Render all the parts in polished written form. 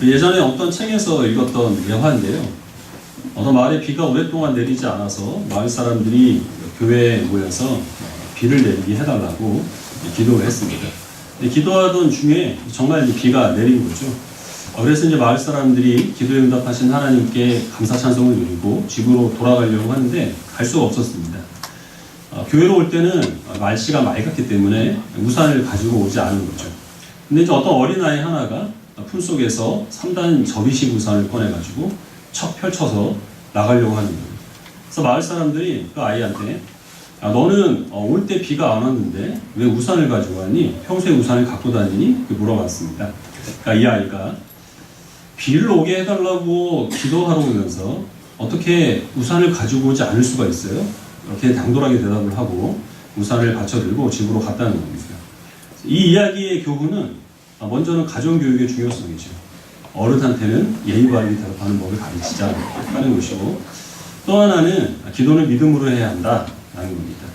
예전에 어떤 책에서 읽었던 예화인데요. 어떤 마을에 비가 오랫동안 내리지 않아서 마을 사람들이 교회에 모여서 비를 내리게 해달라고 기도를 했습니다. 기도하던 중에 정말 비가 내린 거죠. 그래서 이제 마을 사람들이 기도에 응답하신 하나님께 감사 찬송을 드리고 집으로 돌아가려고 하는데 갈 수가 없었습니다. 교회로 올 때는 날씨가 맑았기 때문에 우산을 가지고 오지 않은 거죠. 근데 이제 어떤 어린아이 하나가 품속에서 3단 접이식 우산을 꺼내가지고 척 펼쳐서 나가려고 하는 거예요. 그래서 마을 사람들이 그 아이한테 너는 올 때 비가 안 왔는데 왜 우산을 가지고 왔니? 평소에 우산을 갖고 다니니? 물어봤습니다. 그러니까 이 아이가 비를 오게 해달라고 기도하러 오면서 어떻게 우산을 가지고 오지 않을 수가 있어요? 이렇게 당돌하게 대답을 하고 우산을 받쳐들고 집으로 갔다는 겁니다. 이 이야기의 교훈은 먼저는 가정교육의 중요성이죠. 어른한테는 예의 바르게 대답하는 법을 가르치자 하는 것이고, 또 하나는 기도는 믿음으로 해야 한다라는 겁니다.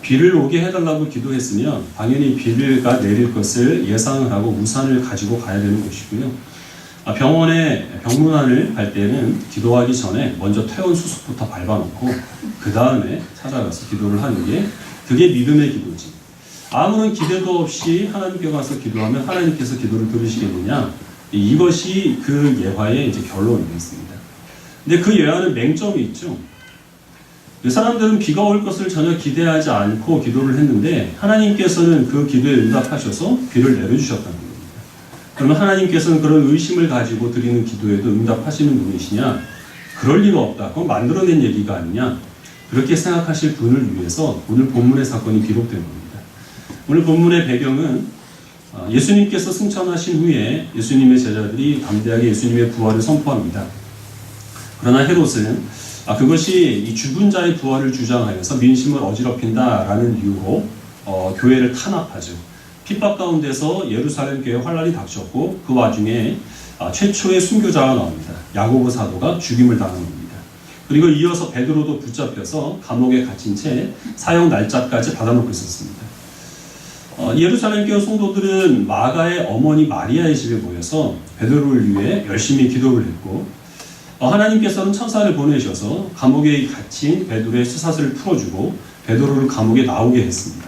비를 오게 해달라고 기도했으면 당연히 비가 내릴 것을 예상을 하고 우산을 가지고 가야 되는 것이고요. 병원에 병문안을 갈 때는 기도하기 전에 먼저 퇴원 수습부터 밟아놓고 그 다음에 찾아가서 기도를 하는 게 그게 믿음의 기도지. 아무런 기대도 없이 하나님께 가서 기도하면 하나님께서 기도를 들으시겠느냐? 이것이 그 예화의 이제 결론이었습니다. 근데 그 예화는 맹점이 있죠. 그 사람들은 비가 올 것을 전혀 기대하지 않고 기도를 했는데 하나님께서는 그 기도에 응답하셔서 비를 내려주셨다는 겁니다. 그러면 하나님께서는 그런 의심을 가지고 드리는 기도에도 응답하시는 분이시냐? 그럴 리가 없다. 그건 만들어낸 얘기가 아니냐? 그렇게 생각하실 분을 위해서 오늘 본문의 사건이 기록된 겁니다. 오늘 본문의 배경은 예수님께서 승천하신 후에 예수님의 제자들이 담대하게 예수님의 부활을 선포합니다. 그러나 헤롯은 그것이 이 죽은 자의 부활을 주장하여서 민심을 어지럽힌다라는 이유로 교회를 탄압하죠. 핍박 가운데서 예루살렘 교회에 환란이 닥쳤고 그 와중에 최초의 순교자가 나옵니다. 야고보 사도가 죽임을 당한 겁니다. 그리고 이어서 베드로도 붙잡혀서 감옥에 갇힌 채 사형 날짜까지 받아놓고 있었습니다. 예루살렘 교회 성도들은 마가의 어머니 마리아의 집에 모여서 베드로를 위해 열심히 기도를 했고 하나님께서는 천사를 보내셔서 감옥에 갇힌 베드로의 쇠사슬을 풀어주고 베드로를 감옥에 나오게 했습니다.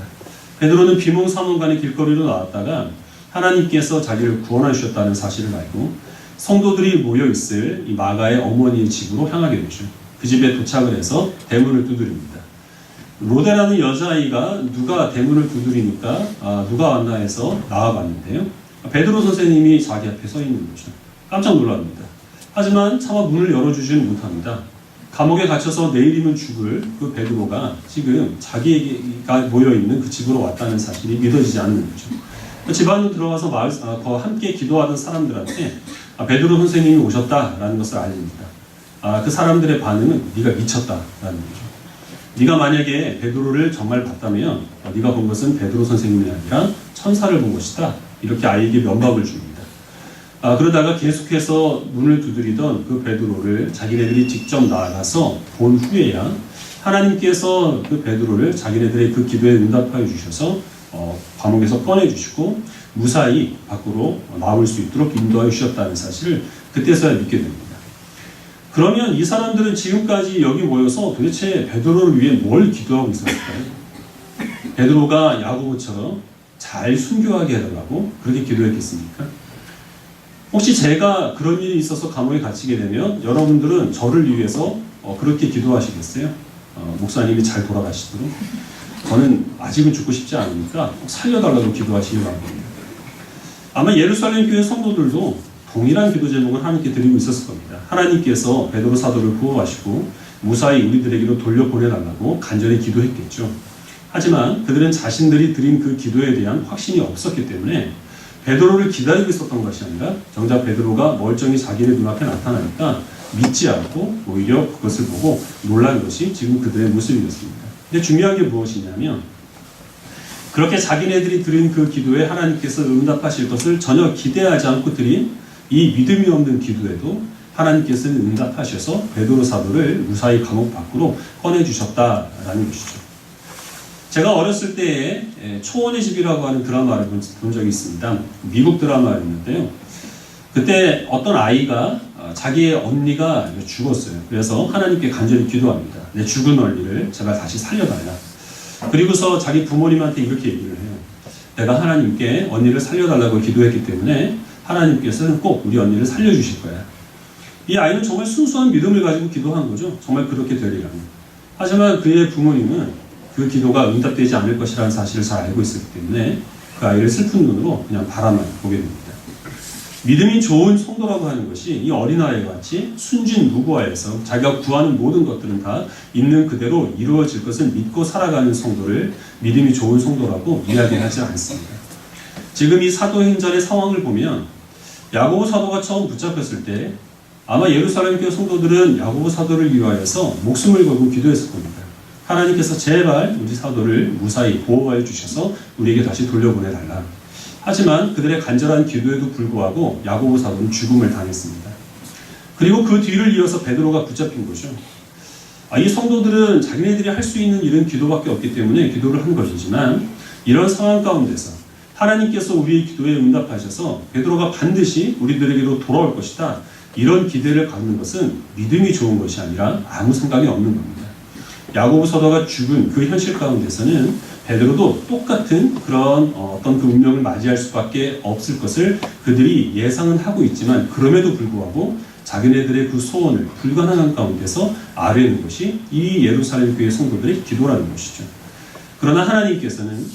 베드로는 비몽사몽간의 길거리로 나왔다가 하나님께서 자기를 구원해 주셨다는 사실을 알고 성도들이 모여있을 이 마가의 어머니의 집으로 향하게 되죠. 그 집에 도착을 해서 대문을 두드립니다. 로데라는 여자아이가 누가 대문을 두드리니까 누가 왔나 해서 나와봤는데요. 베드로 선생님이 자기 앞에 서 있는 거죠. 깜짝 놀랍니다. 하지만 차마 문을 열어주지는 못합니다. 감옥에 갇혀서 내일이면 죽을 그 베드로가 지금 자기가 모여있는 그 집으로 왔다는 사실이 믿어지지 않는 거죠. 집 안으로 들어가서 함께 기도하던 사람들한테 베드로 선생님이 오셨다라는 것을 알립니다. 그 사람들의 반응은 네가 미쳤다라는 거죠. 네가 만약에 베드로를 정말 봤다면 네가 본 것은 베드로 선생님이 아니라 천사를 본 것이다. 이렇게 아이에게 면박을 줍니다. 그러다가 계속해서 문을 두드리던 그 베드로를 자기네들이 직접 나아가서 본 후에야 하나님께서 그 베드로를 자기네들의 그 기도에 응답하여 주셔서 감옥에서 꺼내주시고 무사히 밖으로 나올 수 있도록 인도하여 주셨다는 사실을 그때서야 믿게 됩니다. 그러면 이 사람들은 지금까지 여기 모여서 도대체 베드로를 위해 뭘 기도하고 있었을까요? 베드로가 야고보처럼 잘 순교하게 해달라고 그렇게 기도했겠습니까? 혹시 제가 그런 일이 있어서 감옥에 갇히게 되면 여러분들은 저를 위해서 그렇게 기도하시겠어요? 목사님이 잘 돌아가시도록? 저는 아직은 죽고 싶지 않으니까 살려달라고 기도하시기 바랍니다. 아마 예루살렘 교회 성도들도 동일한 기도 제목을 하나님께 드리고 있었을 겁니다. 하나님께서 베드로 사도를 구원하시고 무사히 우리들에게로 돌려보내달라고 간절히 기도했겠죠. 하지만 그들은 자신들이 드린 그 기도에 대한 확신이 없었기 때문에 베드로를 기다리고 있었던 것이 아니라 정작 베드로가 멀쩡히 자기네 눈앞에 나타나니까 믿지 않고 오히려 그것을 보고 놀란 것이 지금 그들의 모습이었습니다. 근데 중요한 게 무엇이냐면 그렇게 자기네들이 드린 그 기도에 하나님께서 응답하실 것을 전혀 기대하지 않고 드린 이 믿음이 없는 기도에도 하나님께서는 응답하셔서 베드로 사도를 무사히 감옥 밖으로 꺼내주셨다라는 것이죠. 제가 어렸을 때에 초원의 집이라고 하는 드라마를 본 적이 있습니다. 미국 드라마였는데요. 그 그때 어떤 아이가 자기의 언니가 죽었어요. 그래서 하나님께 간절히 기도합니다. 내 죽은 언니를 제발 다시 살려달라. 그리고서 자기 부모님한테 이렇게 얘기를 해요. 내가 하나님께 언니를 살려달라고 기도했기 때문에 하나님께서는 꼭 우리 언니를 살려주실 거야. 이 아이는 정말 순수한 믿음을 가지고 기도한 거죠. 정말 그렇게 되리라면. 하지만 그의 부모님은 그 기도가 응답되지 않을 것이라는 사실을 잘 알고 있었기 때문에 그 아이를 슬픈 눈으로 그냥 바라만 보게 됩니다. 믿음이 좋은 성도라고 하는 것이 이 어린아이와 같이 순진무구하여서 자기가 구하는 모든 것들은 다 있는 그대로 이루어질 것을 믿고 살아가는 성도를 믿음이 좋은 성도라고 이야기하지 않습니다. 지금 이 사도행전의 상황을 보면 야고보 사도가 처음 붙잡혔을 때 아마 예루살렘 교회 성도들은 야고보 사도를 위하여서 목숨을 걸고 기도했을 겁니다. 하나님께서 제발 우리 사도를 무사히 보호하여 주셔서 우리에게 다시 돌려보내달라. 하지만 그들의 간절한 기도에도 불구하고 야고보 사도는 죽음을 당했습니다. 그리고 그 뒤를 이어서 베드로가 붙잡힌 거죠. 이 성도들은 자기네들이 할 수 있는 일은 기도밖에 없기 때문에 기도를 한 것이지만 이런 상황 가운데서 하나님께서 우리의 기도에 응답하셔서 베드로가 반드시 우리들에게로 돌아올 것이다. 이런 기대를 갖는 것은 믿음이 좋은 것이 아니라 아무 생각이 없는 겁니다. 야고보 사도가 죽은 그 현실 가운데서는 베드로도 똑같은 그런 어떤 그 운명을 맞이할 수밖에 없을 것을 그들이 예상은 하고 있지만 그럼에도 불구하고 자기네들의 그 소원을 불가능한 가운데서 아뢰는 것이 이 예루살렘 교회 성도들의 기도라는 것이죠. 그러나 하나님께서는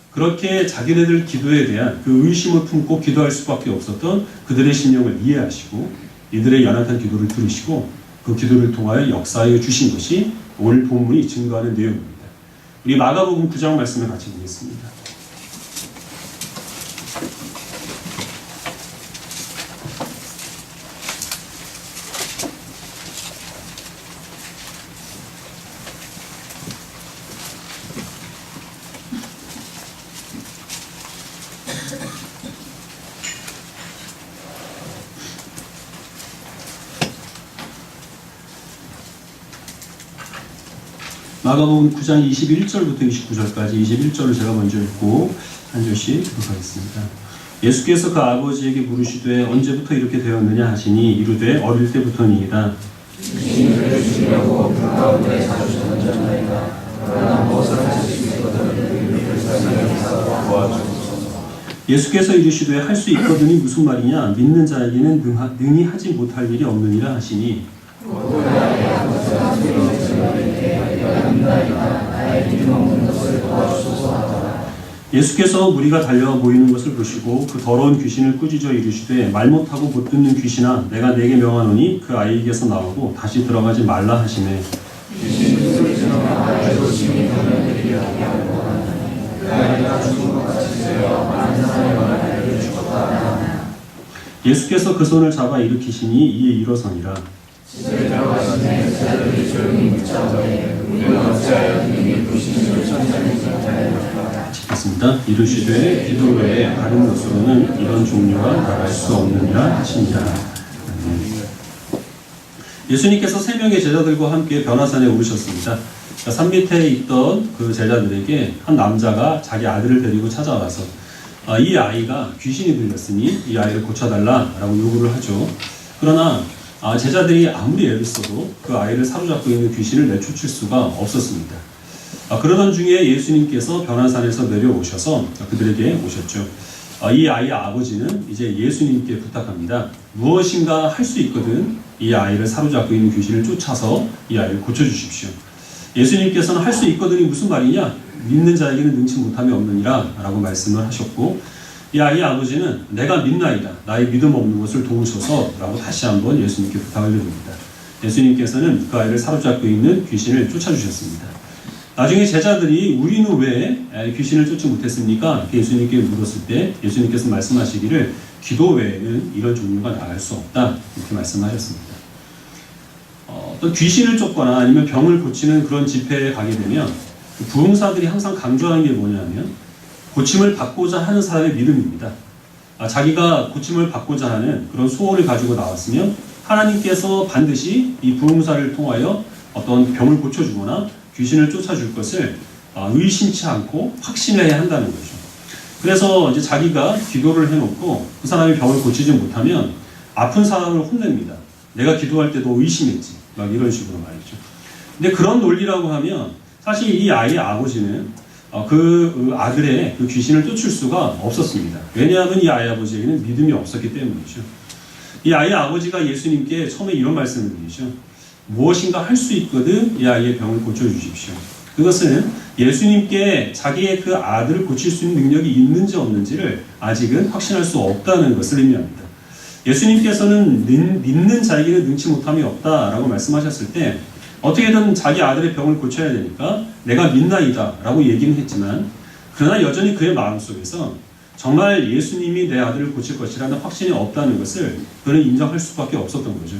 그렇게 자기네들 기도에 대한 그 의심을 품고 기도할 수밖에 없었던 그들의 심령을 이해하시고 이들의 연약한 기도를 들으시고 그 기도를 통하여 역사하여 주신 것이 오늘 본문이 증거하는 내용입니다. 우리 마가복음 9장 말씀을 같이 보겠습니다. 마가복음 9장 21절부터 29절까지 21절을 제가 먼저 읽고 한 절씩 기록하겠습니다. 예수께서 그 아버지에게 물으시되 언제부터 이렇게 되었느냐 하시니 이르되 어릴 때부터니이다. 예수께서 이르시되 할 수 있거든이 무슨 말이냐 믿는 자에게는 능히 하지 못할 일이 없느니라 하시니 예수께서 무리가 달려와 모이는 것을 보시고 그 더러운 귀신을 꾸짖어 이르시되 말 못하고 못 듣는 귀신아 내가 네게 명하노니 그 아이에게서 나오고 다시 들어가지 말라 하시매 예수께서 그 손을 잡아 일으키시니 이에 일어서니라. 읽겠습니다. 이르시되 기도 외에 다른 것으로는 이런 종류가 나갈 수 없느니라 하시니라. 예수님께서 세 명의 제자들과 함께 변화산에 오르셨습니다. 산 밑에 있던 그 제자들에게 한 남자가 자기 아들을 데리고 찾아와서 이 아이가 귀신이 들렸으니 이 아이를 고쳐달라라고 요구를 하죠. 그러나 제자들이 아무리 애를 써도 그 아이를 사로잡고 있는 귀신을 내쫓을 수가 없었습니다. 그러던 중에 예수님께서 변화산에서 내려오셔서 그들에게 오셨죠. 이 아이의 아버지는 이제 예수님께 부탁합니다. 무엇인가 할 수 있거든 이 아이를 사로잡고 있는 귀신을 쫓아서 이 아이를 고쳐주십시오. 예수님께서는 할 수 있거든이 무슨 말이냐? 믿는 자에게는 능치 못함이 없느니라 라고 말씀을 하셨고 이 아이의 아버지는 내가 믿나이다. 나의 믿음 없는 것을 도우소서 라고 다시 한번 예수님께 부탁을 드립니다. 예수님께서는 그 아이를 사로잡고 있는 귀신을 쫓아주셨습니다. 나중에 제자들이 우리는 왜 귀신을 쫓지 못했습니까? 예수님께 물었을 때 예수님께서 말씀하시기를 기도 외에는 이런 종류가 나갈 수 없다 이렇게 말씀하셨습니다. 또 귀신을 쫓거나 아니면 병을 고치는 그런 집회에 가게 되면 부흥사들이 항상 강조하는 게 뭐냐면 고침을 받고자 하는 사람의 믿음입니다. 자기가 고침을 받고자 하는 그런 소원을 가지고 나왔으면 하나님께서 반드시 이 부흥사를 통하여 어떤 병을 고쳐주거나 귀신을 쫓아줄 것을 의심치 않고 확신해야 한다는 거죠. 그래서 이제 자기가 기도를 해놓고 그 사람이 병을 고치지 못하면 아픈 사람을 혼냅니다. 내가 기도할 때도 의심했지. 막 이런 식으로 말이죠. 근데 그런 논리라고 하면 사실 이 아이의 아버지는 그 아들의 그 귀신을 쫓을 수가 없었습니다. 왜냐하면 이 아이 아버지에게는 믿음이 없었기 때문이죠. 이 아이의 아버지가 예수님께 처음에 이런 말씀을 드리죠. 무엇인가 할 수 있거든 이 아이의 병을 고쳐주십시오. 그것은 예수님께 자기의 그 아들을 고칠 수 있는 능력이 있는지 없는지를 아직은 확신할 수 없다는 것을 의미합니다. 예수님께서는 믿는 자에게는 능치 못함이 없다라고 말씀하셨을 때 어떻게든 자기 아들의 병을 고쳐야 되니까 내가 믿나이다 라고 얘기는 했지만 그러나 여전히 그의 마음속에서 정말 예수님이 내 아들을 고칠 것이라는 확신이 없다는 것을 그는 인정할 수밖에 없었던 거죠.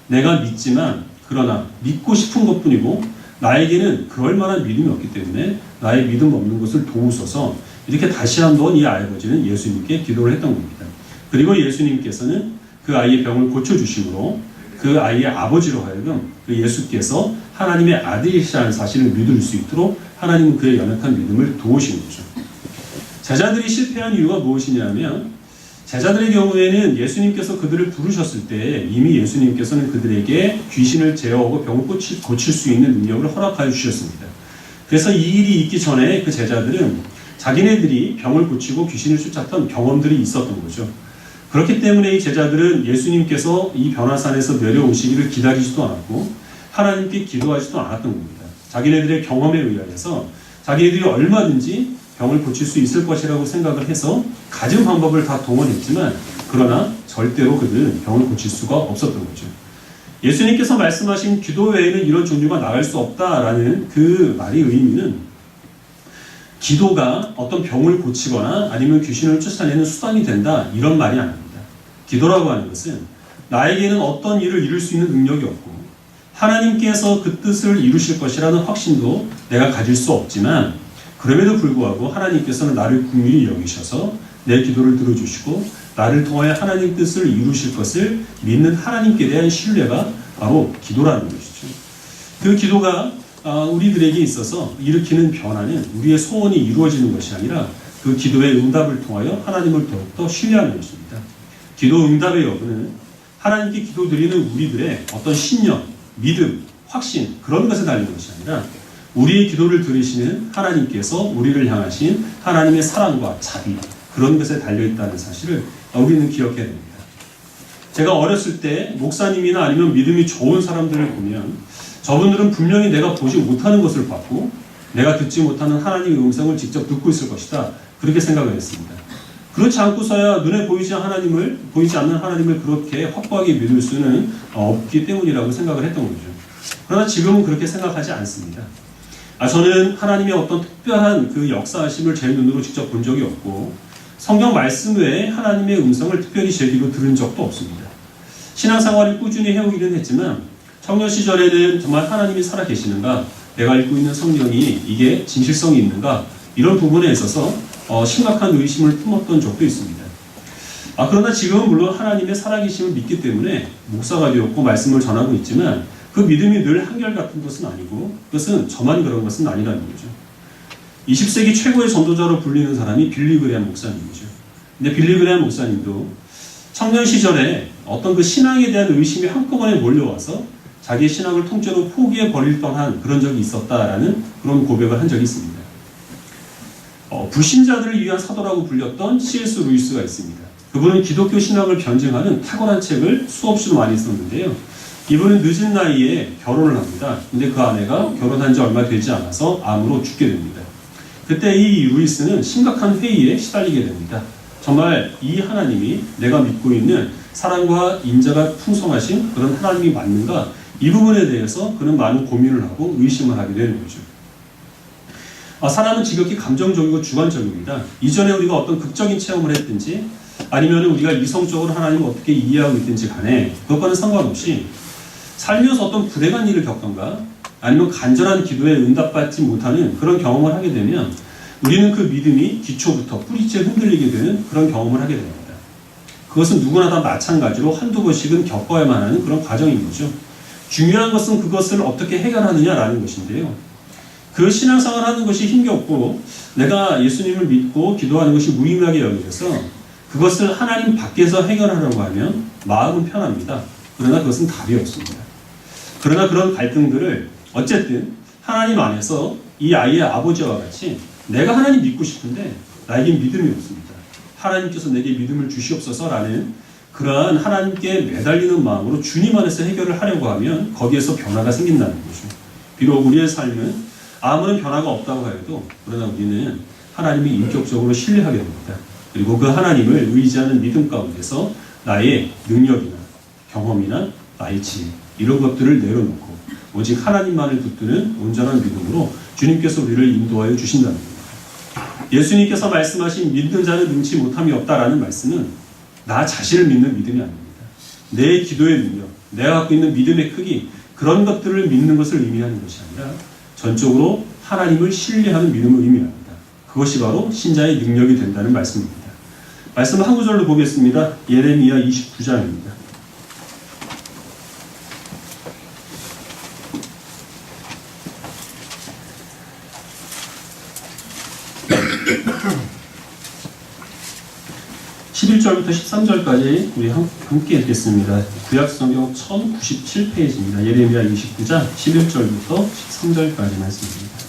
내가 믿지만 그러나 믿고 싶은 것뿐이고 나에게는 그럴 만한 믿음이 없기 때문에 나의 믿음 없는 것을 도우소서 이렇게 다시 한번 이 아버지는 예수님께 기도를 했던 겁니다. 그리고 예수님께서는 그 아이의 병을 고쳐주심으로 그 아이의 아버지로 하여금 그 예수께서 하나님의 아들이시라는 사실을 믿을 수 있도록 하나님은 그의 연약한 믿음을 도우신 거죠. 제자들이 실패한 이유가 무엇이냐면 제자들의 경우에는 예수님께서 그들을 부르셨을 때 이미 예수님께서는 그들에게 귀신을 제어하고 병을 고칠 수 있는 능력을 허락하여 주셨습니다. 그래서 이 일이 있기 전에 그 제자들은 자기네들이 병을 고치고 귀신을 쫓았던 경험들이 있었던 거죠. 그렇기 때문에 이 제자들은 예수님께서 이 변화산에서 내려오시기를 기다리지도 않았고 하나님께 기도하지도 않았던 겁니다. 자기네들의 경험에 의하여서 자기네들이 얼마든지 병을 고칠 수 있을 것이라고 생각을 해서 가진 방법을 다 동원했지만 그러나 절대로 그들은 병을 고칠 수가 없었던 거죠. 예수님께서 말씀하신 기도 외에는 이런 종류가 나갈 수 없다라는 그 말의 의미는 기도가 어떤 병을 고치거나 아니면 귀신을 쫓아내는 수단이 된다 이런 말이 아닙니다. 기도라고 하는 것은 나에게는 어떤 일을 이룰 수 있는 능력이 없고 하나님께서 그 뜻을 이루실 것이라는 확신도 내가 가질 수 없지만 그럼에도 불구하고 하나님께서는 나를 긍휼히 여기셔서 내 기도를 들어주시고 나를 통하여 하나님 뜻을 이루실 것을 믿는 하나님께 대한 신뢰가 바로 기도라는 것이죠. 그 기도가 우리들에게 있어서 일으키는 변화는 우리의 소원이 이루어지는 것이 아니라 그 기도의 응답을 통하여 하나님을 더욱더 신뢰하는 것입니다. 기도 응답의 여부는 하나님께 기도드리는 우리들의 어떤 신념, 믿음, 확신 그런 것에 달린 것이 아니라 우리의 기도를 들으시는 하나님께서 우리를 향하신 하나님의 사랑과 자비 그런 것에 달려있다는 사실을 우리는 기억해야 됩니다. 제가 어렸을 때 목사님이나 아니면 믿음이 좋은 사람들을 보면 저분들은 분명히 내가 보지 못하는 것을 봤고 내가 듣지 못하는 하나님의 음성을 직접 듣고 있을 것이다 그렇게 생각을 했습니다. 그렇지 않고서야 눈에 보이지 않는 하나님을 그렇게 확고하게 믿을 수는 없기 때문이라고 생각을 했던 거죠. 그러나 지금은 그렇게 생각하지 않습니다. 저는 하나님의 어떤 특별한 그 역사하심을 제 눈으로 직접 본 적이 없고 성경 말씀 외에 하나님의 음성을 특별히 제 귀로 들은 적도 없습니다. 신앙생활을 꾸준히 해오기는 했지만 청년 시절에는 정말 하나님이 살아계시는가, 내가 읽고 있는 성경이 이게 진실성이 있는가 이런 부분에 있어서 심각한 의심을 품었던 적도 있습니다. 그러나 지금은 물론 하나님의 살아계심을 믿기 때문에 목사가 되었고 말씀을 전하고 있지만 그 믿음이 늘 한결같은 것은 아니고 그것은 저만 그런 것은 아니라는 거죠. 20세기 최고의 전도자로 불리는 사람이 빌리 그레이엄 목사님이죠. 근데 빌리 그레이엄 목사님도 청년 시절에 어떤 그 신앙에 대한 의심이 한꺼번에 몰려와서 자기의 신앙을 통째로 포기해 버릴 뻔한 그런 적이 있었다라는 그런 고백을 한 적이 있습니다. 불신자들을 위한 사도라고 불렸던 C.S. 루이스가 있습니다. 그분은 기독교 신앙을 변증하는 탁월한 책을 수없이도 많이 썼는데요. 이분은 늦은 나이에 결혼을 합니다. 근데 그 아내가 결혼한 지 얼마 되지 않아서 암으로 죽게 됩니다. 그때 이 루이스는 심각한 회의에 시달리게 됩니다. 정말 이 하나님이 내가 믿고 있는 사랑과 인자가 풍성하신 그런 하나님이 맞는가? 이 부분에 대해서 그는 많은 고민을 하고 의심을 하게 되는 거죠. 사람은 지극히 감정적이고 주관적입니다. 이전에 우리가 어떤 극적인 체험을 했든지 아니면 우리가 이성적으로 하나님을 어떻게 이해하고 있든지 간에 그것과는 상관없이 살면서 어떤 불행한 일을 겪던가 아니면 간절한 기도에 응답받지 못하는 그런 경험을 하게 되면 우리는 그 믿음이 기초부터 뿌리째 흔들리게 되는 그런 경험을 하게 됩니다. 그것은 누구나 다 마찬가지로 한두 번씩은 겪어야만 하는 그런 과정인 거죠. 중요한 것은 그것을 어떻게 해결하느냐라는 것인데요. 그 신앙생활 하는 것이 힘겹고 내가 예수님을 믿고 기도하는 것이 무의미하게 여겨져서 그것을 하나님 밖에서 해결하려고 하면 마음은 편합니다. 그러나 그것은 답이 없습니다. 그러나 그런 갈등들을 어쨌든 하나님 안에서 이 아이의 아버지와 같이 내가 하나님 믿고 싶은데 나에게 믿음이 없습니다. 하나님께서 내게 믿음을 주시옵소서라는 그러한 하나님께 매달리는 마음으로 주님 안에서 해결을 하려고 하면 거기에서 변화가 생긴다는 거죠. 비록 우리의 삶은 아무런 변화가 없다고 해도 그러나 우리는 하나님이 인격적으로 신뢰하게 됩니다. 그리고 그 하나님을 의지하는 믿음 가운데서 나의 능력이나 경험이나 나의 지혜 이런 것들을 내려놓고 오직 하나님만을 붙드는 온전한 믿음으로 주님께서 우리를 인도하여 주신다는 겁니다. 예수님께서 말씀하신 믿는 자는 능치 못함이 없다라는 말씀은 나 자신을 믿는 믿음이 아닙니다. 내 기도의 능력, 내가 갖고 있는 믿음의 크기 그런 것들을 믿는 것을 의미하는 것이 아니라 전적으로 하나님을 신뢰하는 믿음을 의미합니다. 그것이 바로 신자의 능력이 된다는 말씀입니다. 말씀 한 구절로 보겠습니다. 예레미야 29장입니다. (11절부터) (13절까지) 우리 함께 읽겠습니다. 구약성경 1097페이지입니다. 예레미야 29장 11절부터 13절까지 말씀입니다.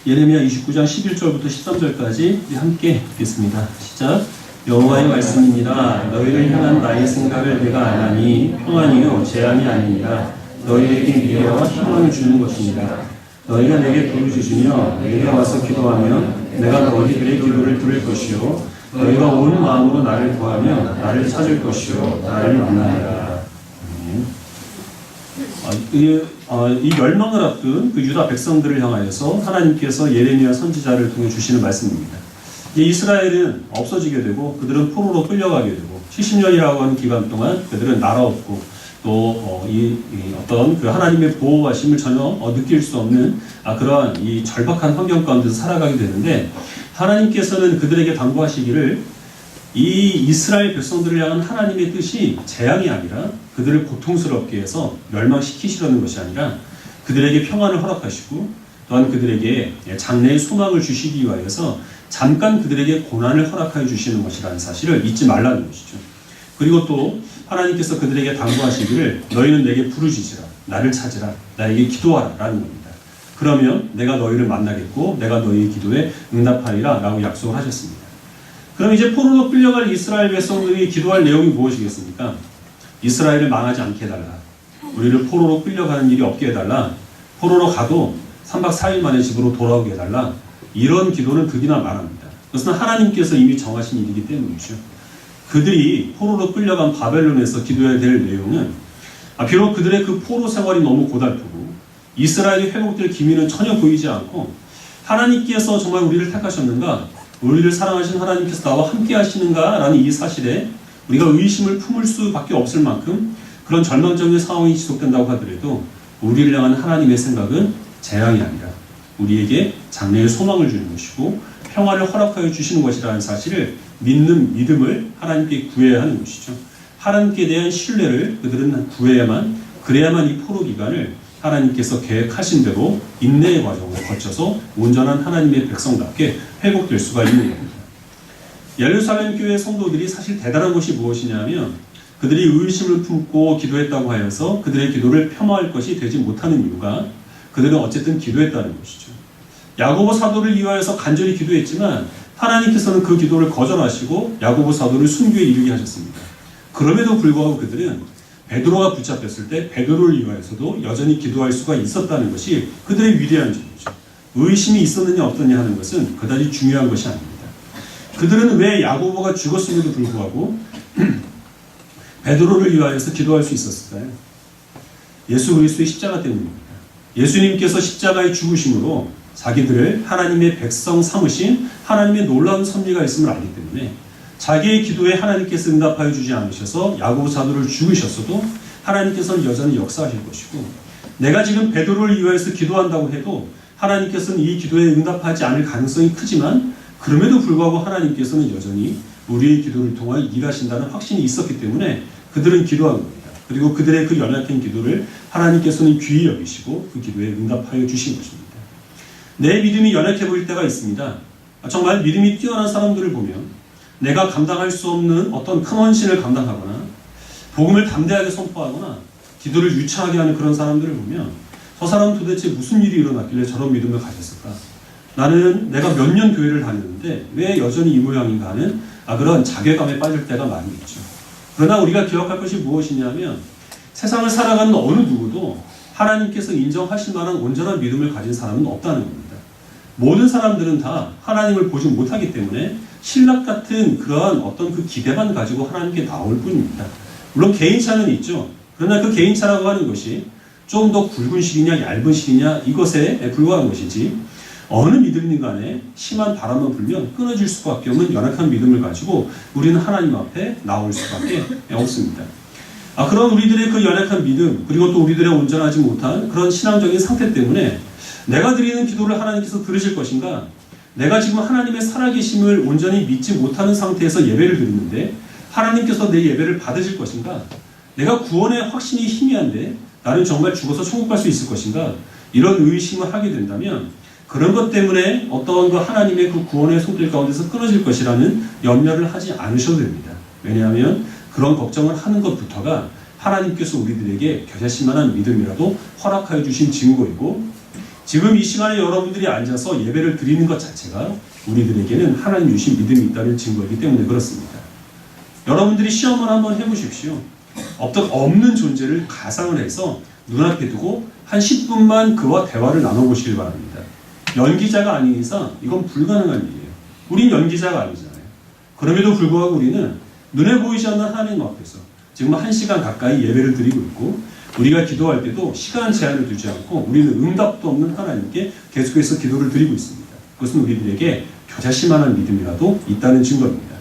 예레미야 29장 11절부터 13절까지 우리 함께 읽겠습니다. 시작. 여호와의 말씀입니다. 너희를 향한 나의 생각을 내가 아나니 평안이요 재앙이 아니니라. 너희에게 미래와 희망을 주는 것입니다. 너희가 내게 부르짖으며 내게 와서 기도하면 내가 너희들의 기도를 들을 것이요 너희가 온 마음으로 나를 구하면 나를 찾을 것이요 나를 만나리라. 이 멸망을 앞둔 그 유다 백성들을 향하여서 하나님께서 예레미야 선지자를 통해 주시는 말씀입니다. 이스라엘은 없어지게 되고 그들은 포로로 끌려가게 되고 70년이라고 하는 기간 동안 그들은 나라 없고 또 어떤 그 하나님의 보호하심을 전혀 느낄 수 없는 그러한 이 절박한 환경 가운데서 살아가게 되는데 하나님께서는 그들에게 당부하시기를 이 이스라엘 백성들을 향한 하나님의 뜻이 재앙이 아니라 그들을 고통스럽게 해서 멸망시키시려는 것이 아니라 그들에게 평안을 허락하시고 또한 그들에게 장래의 소망을 주시기 위하여서 잠깐 그들에게 고난을 허락하여 주시는 것이라는 사실을 잊지 말라는 것이죠. 그리고 또 하나님께서 그들에게 당부하시기를 너희는 내게 부르짖으라, 나를 찾으라, 나에게 기도하라 라는 겁니다. 그러면 내가 너희를 만나겠고 내가 너희의 기도에 응답하리라 라고 약속을 하셨습니다. 그럼 이제 포로로 끌려갈 이스라엘 백성들이 기도할 내용이 무엇이겠습니까? 이스라엘을 망하지 않게 해달라. 우리를 포로로 끌려가는 일이 없게 해달라. 포로로 가도 3박 4일 만에 집으로 돌아오게 해달라. 이런 기도는 극이나 말합니다. 그것은 하나님께서 이미 정하신 일이기 때문이죠. 그들이 포로로 끌려간 바벨론에서 기도해야 될 내용은 비록 그들의 그 포로 생활이 너무 고달프고 이스라엘이 회복될 기미는 전혀 보이지 않고 하나님께서 정말 우리를 택하셨는가? 우리를 사랑하신 하나님께서 나와 함께 하시는가? 라는 이 사실에 우리가 의심을 품을 수밖에 없을 만큼 그런 절망적인 상황이 지속된다고 하더라도 우리를 향한 하나님의 생각은 재앙이 아니라 우리에게 장래의 소망을 주는 것이고 평화를 허락하여 주시는 것이라는 사실을 믿는 믿음을 하나님께 구해야 하는 것이죠. 하나님께 대한 신뢰를 그들은 구해야만 그래야만 이 포로 기간을 하나님께서 계획하신 대로 인내의 과정을 거쳐서 온전한 하나님의 백성답게 회복될 수가 있는 겁니다. 예루살렘 교회 성도들이 사실 대단한 것이 무엇이냐면 그들이 의심을 품고 기도했다고 하여서 그들의 기도를 폄하할 것이 되지 못하는 이유가 그들은 어쨌든 기도했다는 것이죠. 야고보 사도를 위하여서 간절히 기도했지만 하나님께서는 그 기도를 거절하시고 야고보 사도를 순교에 이르게 하셨습니다. 그럼에도 불구하고 그들은 베드로가 붙잡혔을 때 베드로를 위하여서도 여전히 기도할 수가 있었다는 것이 그들의 위대한 점이죠. 의심이 있었느냐 없느냐 하는 것은 그다지 중요한 것이 아닙니다. 그들은 왜 야고보가 죽었음에도 불구하고 베드로를 위하여서 기도할 수 있었을까요? 예수 그리스도의 십자가 때문입니다. 예수님께서 십자가의 죽으심으로 자기들을 하나님의 백성 삼으신 하나님의 놀라운 섭리가 있음을 알기 때문에 자기의 기도에 하나님께서 응답하여 주지 않으셔서 야고보 사도를 죽으셨어도 하나님께서는 여전히 역사하실 것이고 내가 지금 베드로를 위하여서 기도한다고 해도 하나님께서는 이 기도에 응답하지 않을 가능성이 크지만 그럼에도 불구하고 하나님께서는 여전히 우리의 기도를 통하여 일하신다는 확신이 있었기 때문에 그들은 기도한 겁니다. 그리고 그들의 그 연약한 기도를 하나님께서는 귀히 여기시고 그 기도에 응답하여 주신 것입니다. 내 믿음이 연약해 보일 때가 있습니다. 정말 믿음이 뛰어난 사람들을 보면 내가 감당할 수 없는 어떤 큰 헌신을 감당하거나 복음을 담대하게 선포하거나 기도를 유창하게 하는 그런 사람들을 보면 저 사람은 도대체 무슨 일이 일어났길래 저런 믿음을 가졌을까? 나는 내가 몇 년 교회를 다녔는데 왜 여전히 이 모양인가 하는 그런 자괴감에 빠질 때가 많이 있죠. 그러나 우리가 기억할 것이 무엇이냐면 세상을 살아가는 어느 누구도 하나님께서 인정하실 만한 온전한 믿음을 가진 사람은 없다는 겁니다. 모든 사람들은 다 하나님을 보지 못하기 때문에 신락 같은 그러한 어떤 그 기대만 가지고 하나님께 나올 뿐입니다. 물론 개인차는 있죠. 그러나 그 개인차라고 하는 것이 좀 더 굵은 실이냐 얇은 실이냐 이것에 불과한 것이지 어느 믿음인 간에 심한 바람만 불면 끊어질 수밖에 없는 연약한 믿음을 가지고 우리는 하나님 앞에 나올 수밖에 없습니다. 그런 우리들의 그 연약한 믿음 그리고 또 우리들의 온전하지 못한 그런 신앙적인 상태 때문에 내가 드리는 기도를 하나님께서 들으실 것인가, 내가 지금 하나님의 살아계심을 온전히 믿지 못하는 상태에서 예배를 드리는데 하나님께서 내 예배를 받으실 것인가, 내가 구원의 확신이 희미한데 나는 정말 죽어서 천국 갈 수 있을 것인가, 이런 의심을 하게 된다면 그런 것 때문에 어떤 그 하나님의 그 구원의 손길 가운데서 끊어질 것이라는 염려를 하지 않으셔도 됩니다. 왜냐하면 그런 걱정을 하는 것부터가 하나님께서 우리들에게 겨자씨만한 믿음이라도 허락하여 주신 증거이고, 지금 이 시간에 여러분들이 앉아서 예배를 드리는 것 자체가 우리들에게는 하나님 주신 믿음이 있다는 증거이기 때문에 그렇습니다. 여러분들이 시험을 한번 해보십시오. 어떤 없는 존재를 가상을 해서 눈앞에 두고 한 10분만 그와 대화를 나눠보시길 바랍니다. 연기자가 아닌 이상 이건 불가능한 일이에요. 우린 연기자가 아니잖아요. 그럼에도 불구하고 우리는 눈에 보이지 않는 하나님 앞에서 지금 1시간 가까이 예배를 드리고 있고, 우리가 기도할 때도 시간 제한을 두지 않고 우리는 응답도 없는 하나님께 계속해서 기도를 드리고 있습니다. 그것은 우리들에게 겨자씨만한 믿음이라도 있다는 증거입니다.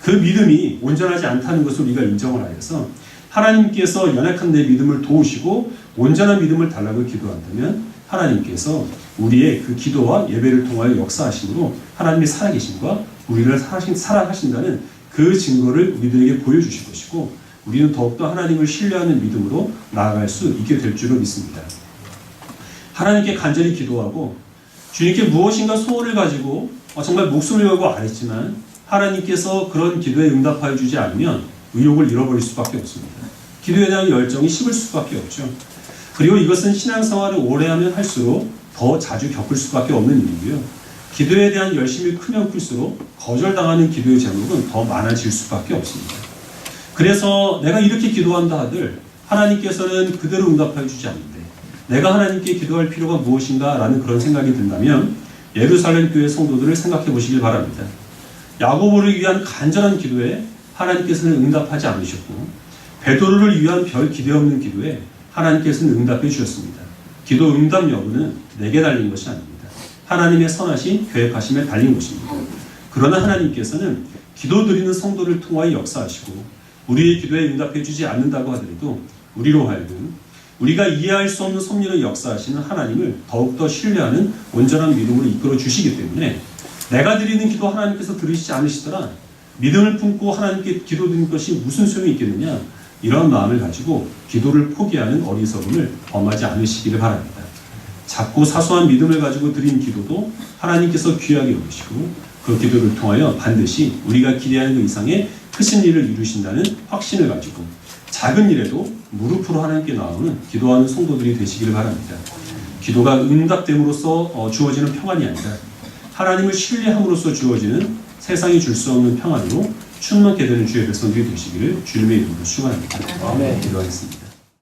그 믿음이 온전하지 않다는 것을 우리가 인정을 하여서 하나님께서 연약한 내 믿음을 도우시고 온전한 믿음을 달라고 기도한다면 하나님께서 우리의 그 기도와 예배를 통하여 역사하심으로 하나님의 살아계심과 우리를 사랑하신다는 그 증거를 우리들에게 보여주실 것이고, 우리는 더욱더 하나님을 신뢰하는 믿음으로 나아갈 수 있게 될 줄로 믿습니다. 하나님께 간절히 기도하고 주님께 무엇인가 소원을 가지고 정말 목숨을 걸고 안 했지만 하나님께서 그런 기도에 응답하여 주지 않으면 의욕을 잃어버릴 수밖에 없습니다. 기도에 대한 열정이 식을 수밖에 없죠. 그리고 이것은 신앙생활을 오래 하면 할수록 더 자주 겪을 수밖에 없는 일이고요. 기도에 대한 열심이 크면 클수록 거절당하는 기도의 제목은 더 많아질 수밖에 없습니다. 그래서 내가 이렇게 기도한다 하들 하나님께서는 그대로 응답하여 주지 않는데 내가 하나님께 기도할 필요가 무엇인가 라는 그런 생각이 든다면 예루살렘 교회 성도들을 생각해 보시길 바랍니다. 야고보를 위한 간절한 기도에 하나님께서는 응답하지 않으셨고, 베드로를 위한 별 기대 없는 기도에 하나님께서는 응답해 주셨습니다. 기도 응답 여부는 내게 달린 것이 아닙니다. 하나님의 선하신 계획하심에 달린 것입니다. 그러나 하나님께서는 기도 드리는 성도를 통하여 역사하시고 우리의 기도에 응답해 주지 않는다고 하더라도 우리로 하여금 우리가 이해할 수 없는 섭리로 역사하시는 하나님을 더욱더 신뢰하는 온전한 믿음으로 이끌어 주시기 때문에 내가 드리는 기도 하나님께서 들으시지 않으시더라, 믿음을 품고 하나님께 기도 드리는 것이 무슨 소용이 있겠느냐, 이런 마음을 가지고 기도를 포기하는 어리석음을 범하지 않으시기를 바랍니다. 작고 사소한 믿음을 가지고 드린 기도도 하나님께서 귀하게 여기시고 그 기도를 통하여 반드시 우리가 기대하는 그 이상의 크신 일을 이루신다는 확신을 가지고 작은 일에도 무릎으로 하나님께 나오는 기도하는 성도들이 되시기를 바랍니다. 기도가 응답됨으로써 주어지는 평안이 아니라 하나님을 신뢰함으로써 주어지는 세상이 줄 수 없는 평안으로 충만케 되는 주의 백성들이 되시기를 주님의 이름으로 축원합니다. 기도하겠습니다.